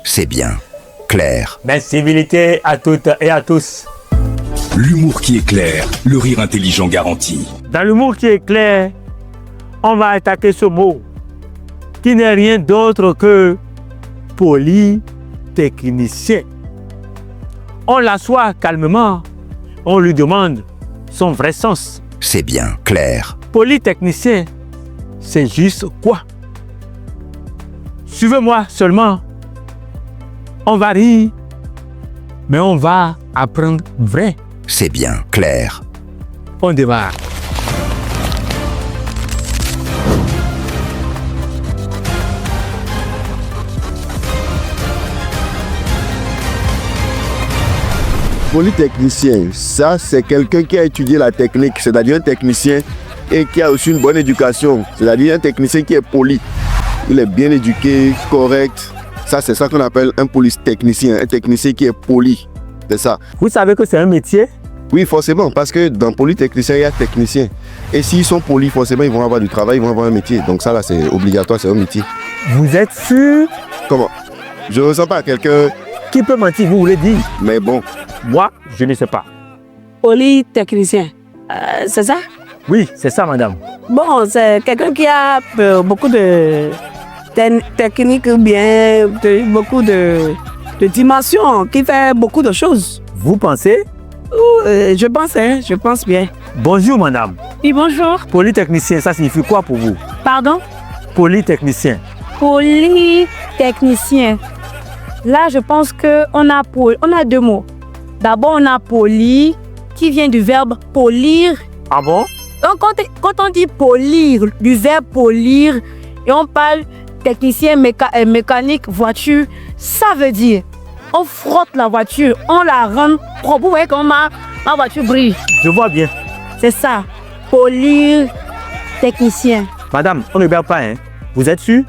C'est bien. Clair. Mais civilité à toutes et à tous. L'humour qui est clair, le rire intelligent garanti. Dans l'humour qui est clair, on va attaquer ce mot qui n'est rien d'autre que polytechnicien. On l'assoit calmement, on lui demande son vrai sens. C'est bien. Clair. Polytechnicien, c'est juste quoi? Suivez-moi seulement. On va rire, mais on va apprendre vrai. C'est bien. Clair. On démarre. Polytechnicien, ça c'est quelqu'un qui a étudié la technique, c'est-à-dire un technicien et qui a aussi une bonne éducation, c'est-à-dire un technicien qui est poli. Il est bien éduqué, correct. Ça c'est ça qu'on appelle un polytechnicien, un technicien qui est poli. C'est ça. Vous savez que c'est un métier? Oui, forcément, parce que dans polytechnicien, il y a technicien. Et s'ils sont polis, forcément, ils vont avoir du travail, ils vont avoir un métier. Donc ça là, c'est obligatoire, c'est un métier. Vous êtes sûr? Comment? Je ne ressens pas quelqu'un, Qui peut mentir, vous voulez dire? mais bon. Moi, je ne sais pas. Polytechnicien, c'est ça? Oui, c'est ça, madame. Bon, c'est quelqu'un qui a beaucoup de techniques ou bien beaucoup de dimensions, qui fait beaucoup de choses. Vous pensez? Je pense bien. Bonjour, madame. Oui, bonjour. Polytechnicien, ça signifie quoi pour vous? Pardon? Polytechnicien. Polytechnicien. Là, je pense qu'on a deux mots. D'abord, on a poli, qui vient du verbe polir. Ah bon? Donc, quand on dit polir, du verbe polir, et on parle technicien mécanique, voiture, ça veut dire on frotte la voiture, on la rend propre. Vous voyez comment ma voiture brille. Je vois bien. C'est ça. Polir, technicien. Madame, on ne perd pas, hein? Vous êtes sûr?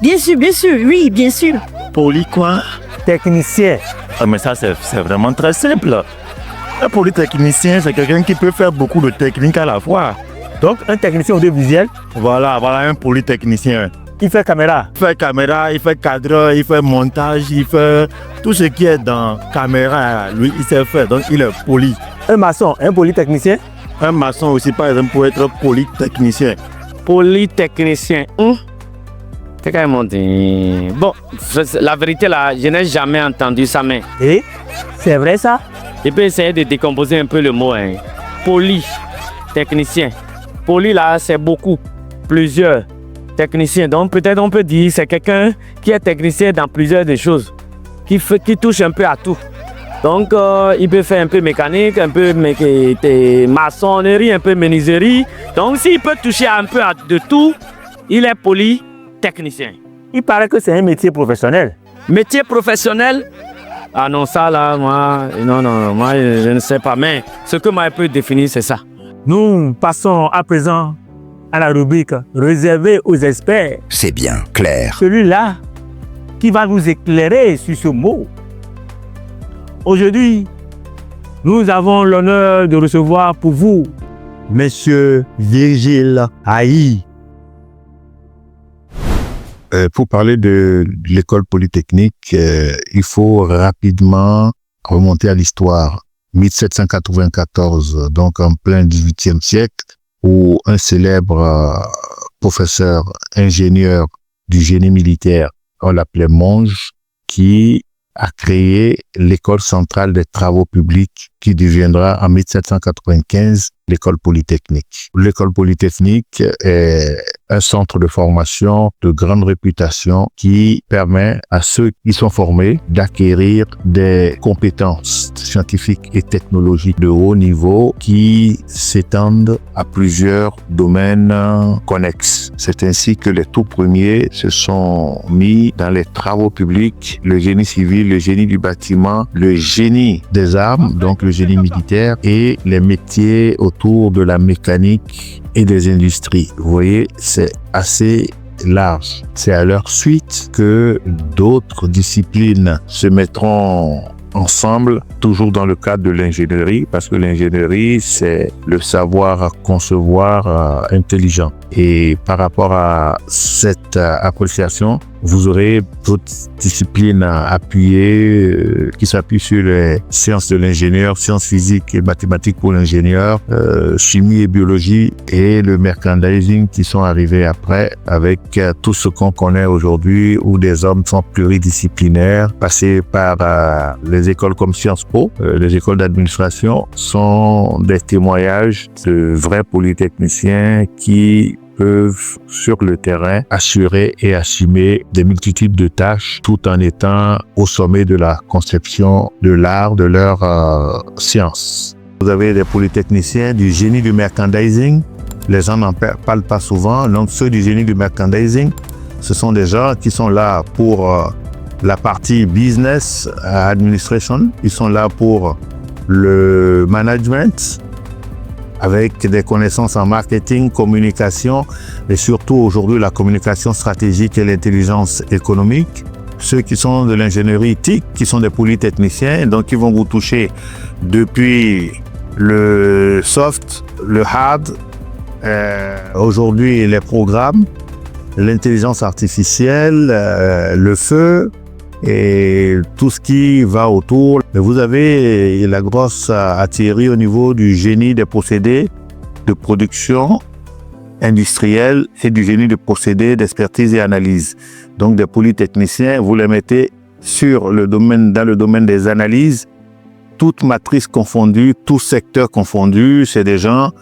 Bien sûr, oui, bien sûr. Poli quoi? Technicien. Ah, mais ça, c'est vraiment très simple. Un polytechnicien, c'est quelqu'un qui peut faire beaucoup de techniques à la fois. Donc, un technicien audiovisuel, Voilà un polytechnicien. il fait caméra. Il fait caméra, il fait cadre, il fait montage, il fait tout ce qui est dans caméra. Lui, il sait faire, donc il est poli. Un maçon, un polytechnicien. Un maçon aussi, par exemple, peut être polytechnicien. Polytechnicien. C'est carrément dit. Bon, la vérité là, je n'ai jamais entendu ça, mais Et c'est vrai ça? je peux essayer de décomposer un peu le mot. Hein. Polytechnicien. Poly là, c'est beaucoup, plusieurs techniciens. Donc peut-être on peut dire c'est quelqu'un qui est technicien dans plusieurs des choses, qui touche un peu à tout. Donc il peut faire un peu mécanique, un peu maçonnerie, un peu menuiserie. Donc s'il peut toucher un peu de tout, il est polytechnicien. Il paraît que c'est un métier professionnel. Métier professionnel? Ah non, ça là, moi, moi je ne sais pas. Mais ce que moi je peux définir, c'est ça. Nous passons à présent à la rubrique réservée aux experts. C'est bien. Clair. Celui-là qui va nous éclairer sur ce mot. Aujourd'hui, nous avons l'honneur de recevoir pour vous Monsieur Virgile Haï. Pour parler de l'école polytechnique, il faut rapidement remonter à l'histoire. 1794, donc en plein XVIIIe siècle, où un célèbre professeur ingénieur du génie militaire, on l'appelait Monge, qui a créé l'école centrale des travaux publics qui deviendra en 1795 l'école polytechnique. L'école polytechnique est un centre de formation de grande réputation qui permet à ceux qui sont formés d'acquérir des compétences scientifiques et technologiques de haut niveau qui s'étendent à plusieurs domaines connexes. C'est ainsi que les tout premiers se sont mis dans les travaux publics, le génie civil, le génie du bâtiment, le génie des armes, donc le génie militaire et les métiers autour de la mécanique et des industries. Vous voyez, c'est assez large. C'est à leur suite que d'autres disciplines se mettront ensemble, toujours dans le cadre de l'ingénierie, parce que l'ingénierie, c'est le savoir concevoir intelligent. Et par rapport à cette appréciation, vous aurez d'autres disciplines appuyées qui s'appuient sur les sciences de l'ingénieur, sciences physiques et mathématiques pour l'ingénieur, chimie et biologie et le merchandising qui sont arrivés après avec tout ce qu'on connaît aujourd'hui où des hommes sont pluridisciplinaires, passés par les écoles comme Sciences Po, les écoles d'administration sont des témoignages de vrais polytechniciens qui peuvent, sur le terrain, assurer et assumer des multitudes de tâches tout en étant au sommet de la conception de l'art de leur science. Vous avez des polytechniciens du génie du merchandising. Les gens n'en parlent pas souvent. Donc, ceux du génie du merchandising, ce sont des gens qui sont là pour la partie business administration. Ils sont là pour le management, avec des connaissances en marketing, communication et surtout aujourd'hui la communication stratégique et l'intelligence économique. Ceux qui sont de l'ingénierie TIC, qui sont des polytechniciens, donc ils vont vous toucher depuis le soft, le hard, aujourd'hui les programmes, l'intelligence artificielle, le feu et tout ce qui va autour. Mais vous avez la grosse artillerie au niveau du génie des procédés de production industrielle et du génie de procédés d'expertise et analyse. Donc des polytechniciens, vous les mettez dans le domaine des analyses, toute matrice confondue, tout secteur confondu. C'est des gens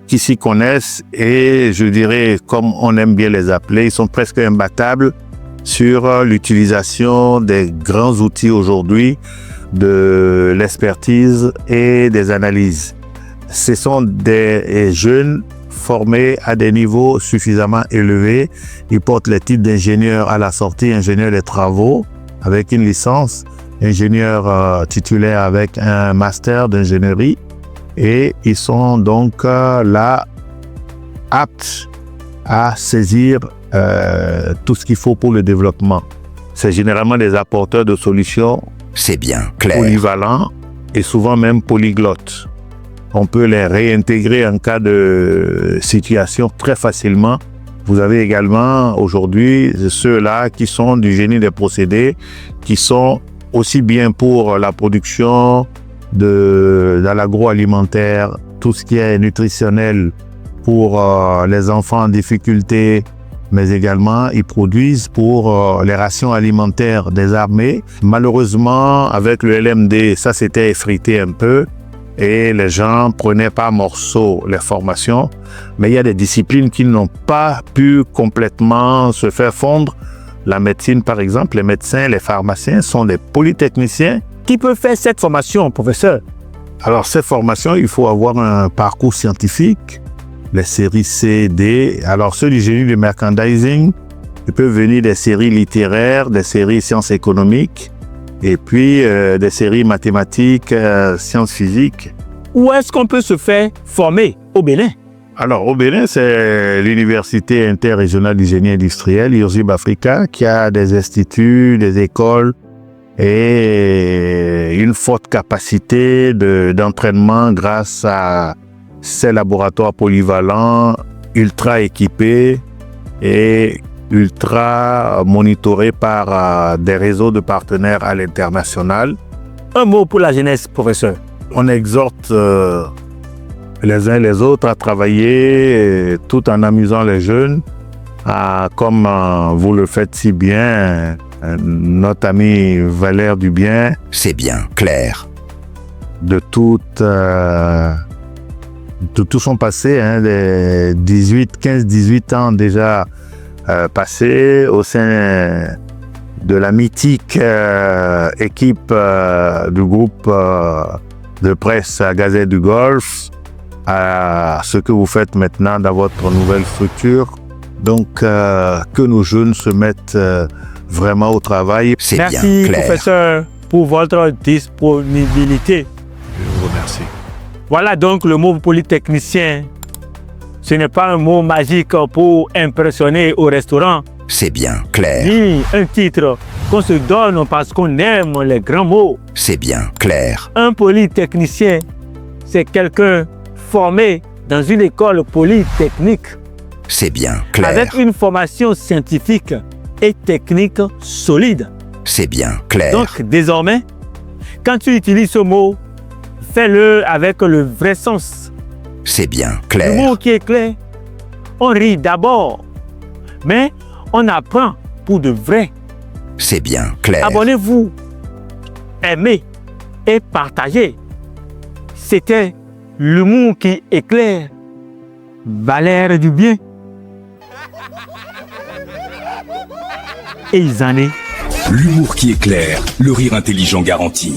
qui s'y connaissent et je dirais, comme on aime bien les appeler, ils sont presque imbattables sur l'utilisation des grands outils aujourd'hui de l'expertise et des analyses. Ce sont des jeunes formés à des niveaux suffisamment élevés. Ils portent les titres d'ingénieur à la sortie, ingénieur des travaux avec une licence, ingénieur titulaire avec un master d'ingénierie et ils sont donc là aptes à saisir tout ce qu'il faut pour le développement. C'est généralement des apporteurs de solutions. C'est bien clair. Polyvalents et souvent même polyglottes. On peut les réintégrer en cas de situation très facilement. Vous avez également aujourd'hui ceux-là qui sont du génie des procédés, qui sont aussi bien pour la production dans l'agroalimentaire, tout ce qui est nutritionnel pour les enfants en difficulté, mais également ils produisent pour les rations alimentaires des armées. Malheureusement, avec le LMD, ça s'était effrité un peu et les gens prenaient par morceaux les formations. Mais il y a des disciplines qui n'ont pas pu complètement se faire fondre. La médecine, par exemple, les médecins, les pharmaciens sont des polytechniciens qui peuvent faire cette formation, professeur. Alors, cette formation, il faut avoir un parcours scientifique, les séries C, D. Alors, ceux du génie du merchandising, ils peuvent venir des séries littéraires, des séries sciences économiques, et puis des séries mathématiques, sciences physiques. Où est-ce qu'on peut se faire former au Bénin? Alors, au Bénin, c'est l'Université interrégionale du génie industriel, IRSUB Africa, qui a des instituts, des écoles et une forte capacité d'entraînement grâce à ces laboratoires polyvalents, ultra équipés et ultra monitorés par des réseaux de partenaires à l'international. Un mot pour la jeunesse, professeur. On exhorte les uns les autres à travailler tout en amusant les jeunes, comme vous le faites si bien, notre ami Valère Dubien. C'est bien clair. De tout son passé, les 15-18 ans déjà passés au sein de la mythique équipe du groupe de presse Gazette du Golfe, à ce que vous faites maintenant dans votre nouvelle structure. Donc, que nos jeunes se mettent vraiment au travail. C'est bien Merci, clair. professeur, pour votre disponibilité. Je vous remercie. Voilà donc le mot polytechnicien. Ce n'est pas un mot magique pour impressionner au restaurant, C'est bien clair. ni un titre qu'on se donne parce qu'on aime les grands mots. C'est bien clair. Un polytechnicien, c'est quelqu'un formé dans une école polytechnique C'est bien clair. avec une formation scientifique et technique solide. C'est bien clair. Donc, désormais, quand tu utilises ce mot, fais-le avec le vrai sens. C'est bien Le clair. mot qui est clair, on rit d'abord, mais on apprend pour de vrai. C'est bien clair. Abonnez-vous, aimez et partagez. C'était l'humour qui éclaire. Valère du bien. Et ils en est. L'humour qui éclaire, le rire intelligent garanti.